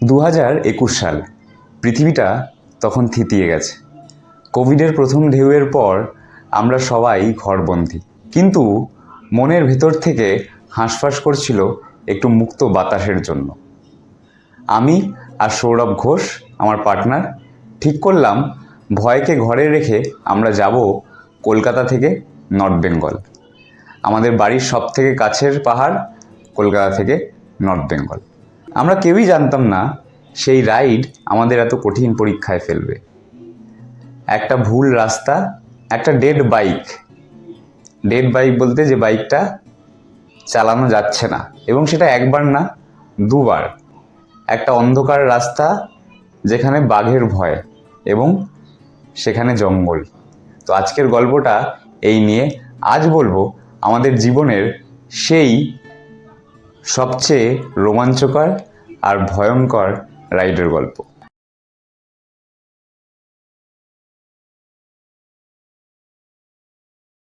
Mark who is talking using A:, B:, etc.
A: 2021 সাল, পৃথিবীটা তখন থিতিয়ে গেছে। কোভিডের প্রথম ঢেউয়ের পর আমরা সবাই ঘরবন্দি, কিন্তু মনের ভেতর থেকে হাঁসফাঁস করছিল একটু মুক্ত বাতাসের জন্য। আমি আর সৌরভ ঘোষ, আমার পার্টনার, ঠিক করলাম ভয়কে ঘরে রেখে আমরা যাব কলকাতা থেকে নর্থ বেঙ্গল। আমাদের বাড়ির সব থেকে কাছের পাহাড় কলকাতা থেকে নর্থ বেঙ্গল। আমরা কেউই জানতাম না সেই রাইড আমাদের এত কঠিন পরীক্ষায় ফেলবে। একটা ভুল রাস্তা, একটা ডেড বাইক বলতে যে বাইকটা চালানো যাচ্ছে না, এবং সেটা একবার না, দুবার। একটা অন্ধকার রাস্তা যেখানে বাঘের ভয় এবং সেখানে জঙ্গল। তো আজকের গল্পটা এই নিয়ে। আজ বলবো আমাদের জীবনের সেই সবচেয়ে রোমাঞ্চকর আর ভয়ঙ্কর রাইডের গল্প।